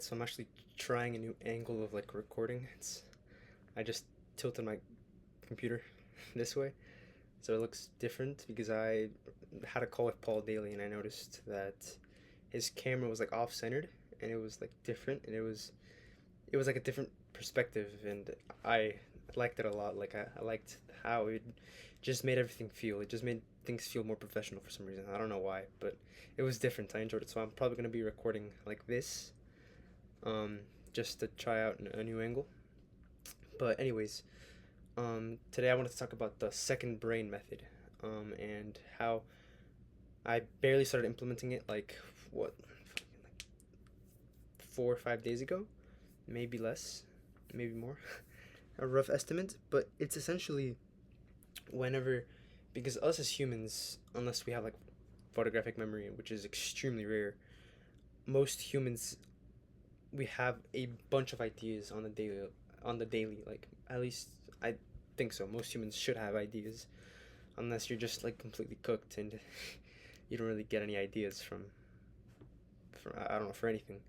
So I'm actually trying a new angle of like recording. I just tilted my computer this way, so it looks different because I had a call with Paul Daly and I noticed that his camera was like off-centered and it was like different and it was like a different perspective and I liked it a lot. I liked how it just made everything feel. It just made things feel more professional for some reason. I don't know why, but it was different. I enjoyed it. So I'm probably gonna be recording like this um, just to try out a new angle. But anyways, today I wanted to talk about the second brain method, and how I barely started implementing it like what, like 4 or 5 days ago, maybe less, maybe more, a rough estimate. But it's essentially whenever, because us as humans, unless we have like photographic memory, which is extremely rare, most humans we have a bunch of ideas on the daily, like at least I think so. Most humans should have ideas unless you're just like completely cooked and you don't really get any ideas from I don't know, for anything.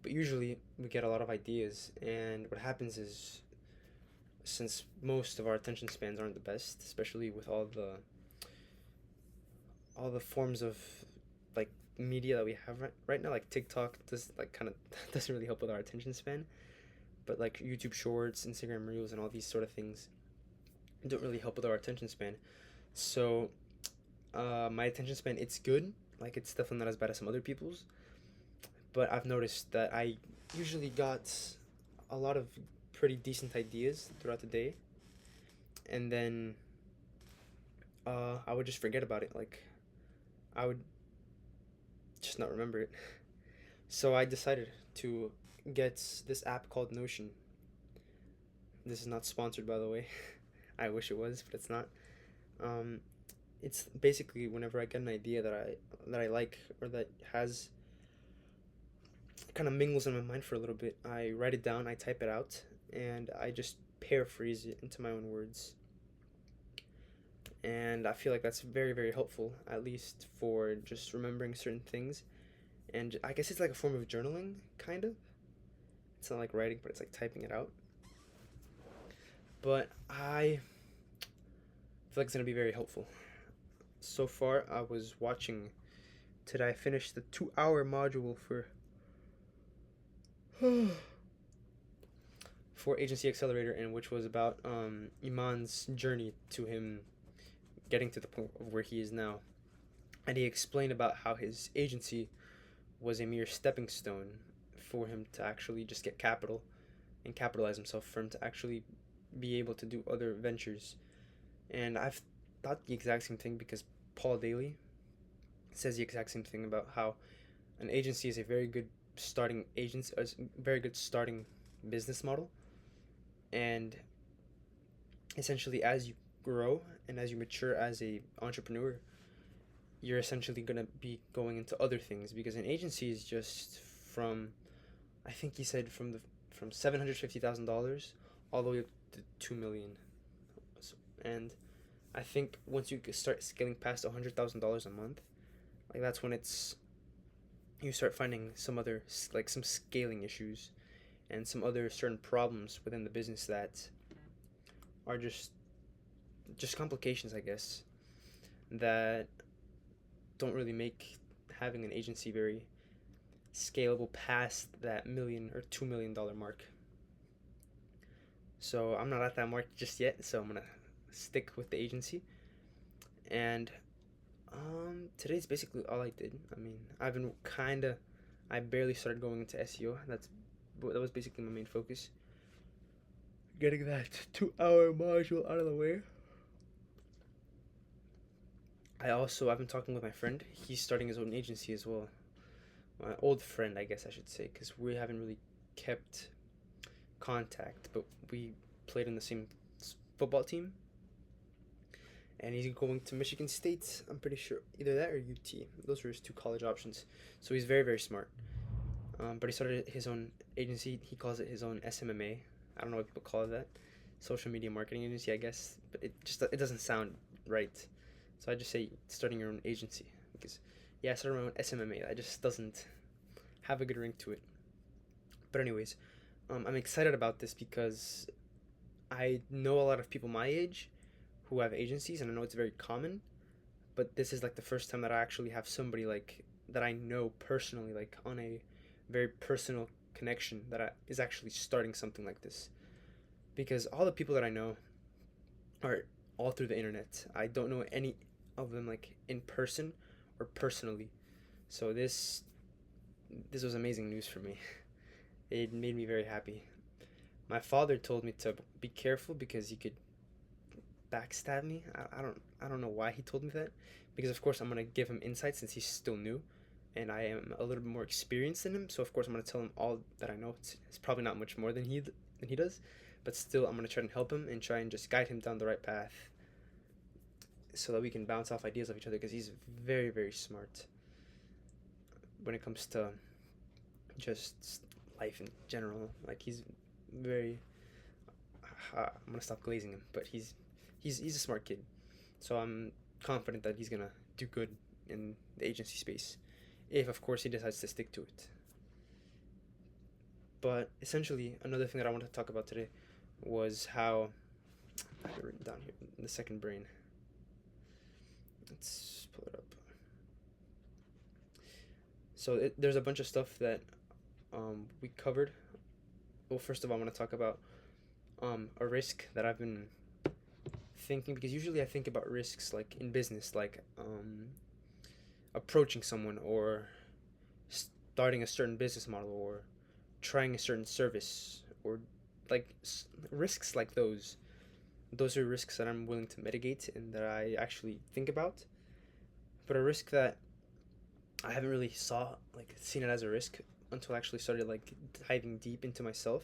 But usually we get a lot of ideas, and what happens is, since most of our attention spans aren't the best, especially with all the forms of like media that we have right now, like TikTok does like kind of doesn't really help with our attention span, but like YouTube Shorts, Instagram Reels, and all these sort of things don't really help with our attention span. So, my attention span, it's good. Like it's definitely not as bad as some other people's, but I've noticed that I usually got a lot of pretty decent ideas throughout the day, and then I would just forget about it. Like I would just not remember it. So I decided to get this app called Notion. This is not sponsored, by the way. I wish it was, but it's not. Um, it's basically whenever I get an idea that I like, or that has kind of mingles in my mind for a little bit, I write it down, I type it out, and I just paraphrase it into my own words. And I feel like that's very, very helpful, at least for just remembering certain things. And I guess it's like a form of journaling, kind of. It's not like writing, but it's like typing it out. But I feel like it's gonna be very helpful. So far, I was watching. Today, I finished the 2 hour module for Agency Accelerator, and which was about Iman's journey to him getting to the point of where he is now. And he explained about how his agency was a mere stepping stone for him to actually just get capital and capitalize himself, for him to actually be able to do other ventures. And I've thought the exact same thing, because Paul Daly says the exact same thing about how an agency is a very good starting business model. And essentially, as you grow and as you mature as a entrepreneur, you're essentially going to be going into other things, because an agency is just from, I think he said, from $750,000 all the way up to 2 million. So, and I think once you start scaling past $100,000 a month, like that's when you start finding some scaling issues and some other certain problems within the business that are just complications, I guess, that don't really make having an agency very scalable past that $1 million or $2 million mark. So I'm not at that mark just yet, so I'm gonna stick with the agency. And today's basically all I did. I mean, I barely started going into SEO. That was basically my main focus. Getting that 2 hour module out of the way. I've been talking with my friend. He's starting his own agency as well. My old friend, I guess I should say, because we haven't really kept contact, but we played in the same football team. And he's going to Michigan State, I'm pretty sure. Either that or UT. Those were his two college options. So he's very, very smart. But he started his own agency. He calls it his own SMMA. I don't know what people call it that. Social media marketing agency, I guess. But it doesn't sound right. So I just say starting your own agency, because yeah, I started my own SMMA. That just doesn't have a good ring to it. But anyways, I'm excited about this because I know a lot of people my age who have agencies, and I know it's very common. But this is like the first time that I actually have somebody like that I know personally, like on a very personal connection is actually starting something like this. Because all the people that I know are all through the internet. I don't know any of them like in person or personally. So this was amazing news for me. It made me very happy. My father told me to be careful because he could backstab me. I don't know why he told me that. Because of course I'm gonna give him insight since he's still new, and I am a little bit more experienced than him. So of course I'm gonna tell him all that I know. It's probably not much more than he does, but still I'm gonna try and help him and try and just guide him down the right path, so that we can bounce off ideas of each other. Because he's very very smart when it comes to just life in general. Like he's very. I'm gonna stop glazing him, but he's a smart kid, so I'm confident that he's gonna do good in the agency space, if of course he decides to stick to it. But essentially, another thing that I wanted to talk about today was how I have it written down here in the second brain. Let's pull it up. So there's a bunch of stuff that we covered. Well, first of all, I want to talk about a risk that I've been thinking, because usually I think about risks like in business, like approaching someone or starting a certain business model or trying a certain service, or like risks like those. Those are risks that I'm willing to mitigate and that I actually think about. But a risk that I haven't really seen it as a risk until I actually started like diving deep into myself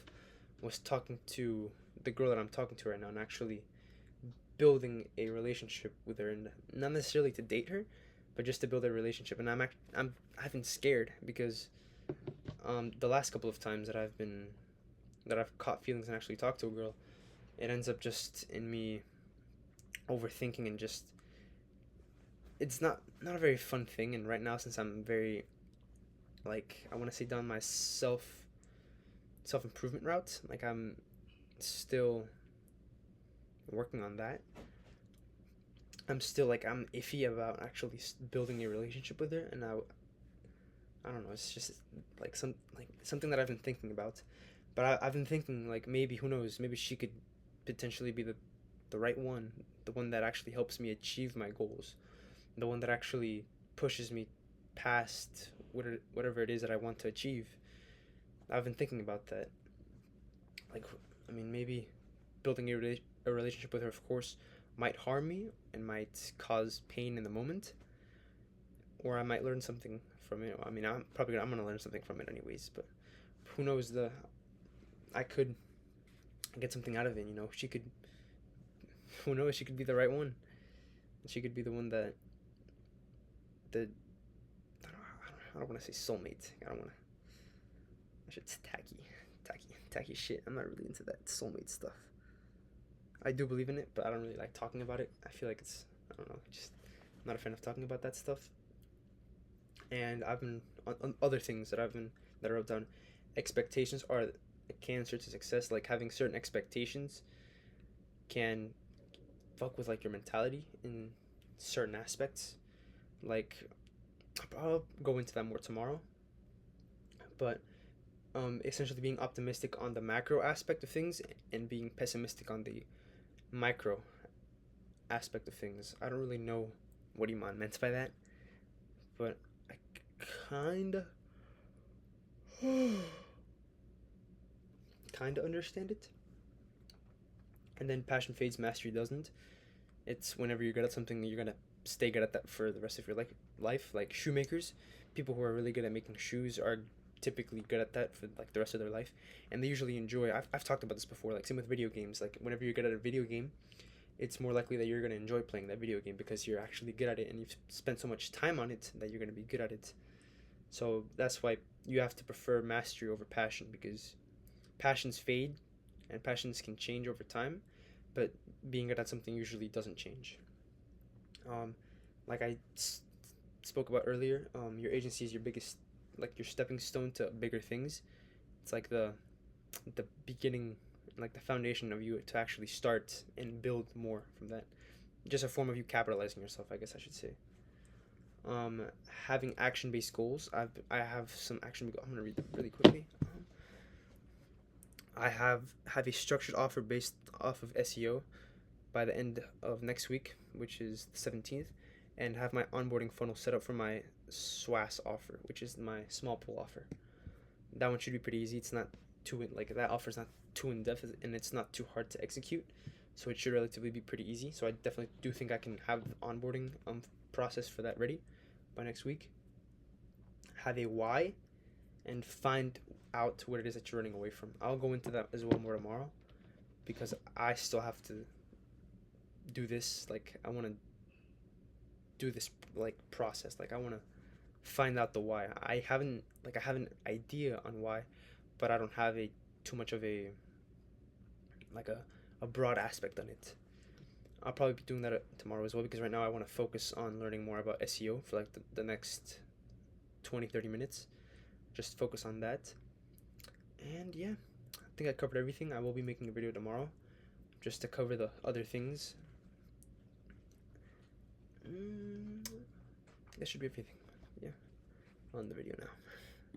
was talking to the girl that I'm talking to right now and actually building a relationship with her, and not necessarily to date her, but just to build a relationship. And I've been scared because the last couple of times that I've caught feelings and actually talked to a girl, it ends up just in me overthinking and just it's not a very fun thing. And right now, since I'm very like I want to say down my self improvement route, like I'm still working on that. I'm still like I'm iffy about actually building a relationship with her, and I don't know. It's just like something that I've been thinking about, but I've been thinking like maybe who knows, maybe she could potentially be the right one, the one that actually helps me achieve my goals, the one that actually pushes me past whatever it is that I want to achieve. I've been thinking about that. Like, I mean, maybe building a relationship with her, of course, might harm me and might cause pain in the moment, or I might learn something from it. I mean, I'm gonna learn something from it anyways. But who knows? I could get something out of it. You know, she could. Who knows? She could be the right one. She could be the one that the. I don't want to say soulmate. I don't want to. It's tacky shit. I'm not really into that soulmate stuff. I do believe in it, but I don't really like talking about it. I feel like I don't know, just I'm not a fan of talking about that stuff. And I've been on other things that I wrote down. Expectations are a cancer to success. Like having certain expectations can fuck with like your mentality in certain aspects. Like I'll go into that more tomorrow. But essentially being optimistic on the macro aspect of things and being pessimistic on the micro aspect of things. I don't really know what Iman meant by that, but I kinda kinda understand it. And then passion fades, mastery doesn't. It's whenever you're good at something, you're gonna stay good at that for the rest of your life. Like shoemakers, people who are really good at making shoes are typically good at that for like the rest of their life, and they usually enjoy. I've talked about this before. Like same with video games. Like whenever you're good at a video game, it's more likely that you're gonna enjoy playing that video game because you're actually good at it and you've spent so much time on it that you're gonna be good at it. So that's why you have to prefer mastery over passion, because passions fade and passions can change over time, but being good at something usually doesn't change. Um, like spoke about earlier, your agency is your biggest, like your stepping stone to bigger things. It's like the beginning, like the foundation of you to actually start and build more from that. Just a form of you capitalizing yourself, I guess I should say. Um, Having action-based goals. I have some action. I'm gonna read them really quickly. I have a structured offer based off of SEO by the end of next week, which is the 17th, and have my onboarding funnel set up for my SWAS offer, which is my small pool offer. That one should be pretty easy. It's not too like that offer's not too in depth, and it's not too hard to execute, so it should relatively be pretty easy. So I definitely do think I can have the onboarding process for that ready by next week. Have a why, and find out what it is that you're running away from. I'll go into that as well more tomorrow, because I still have to do this. Like I want to do this like process. Like I want to find out the why. I have an idea on why, but I don't have a too much of a like a broad aspect on it. I'll probably be doing that tomorrow as well, because right now I want to focus on learning more about SEO for like the next 20-30 minutes. Just focus on that. And yeah, I think I covered everything. I will be making a video tomorrow just to cover the other things. That should be everything. Yeah, on the video now.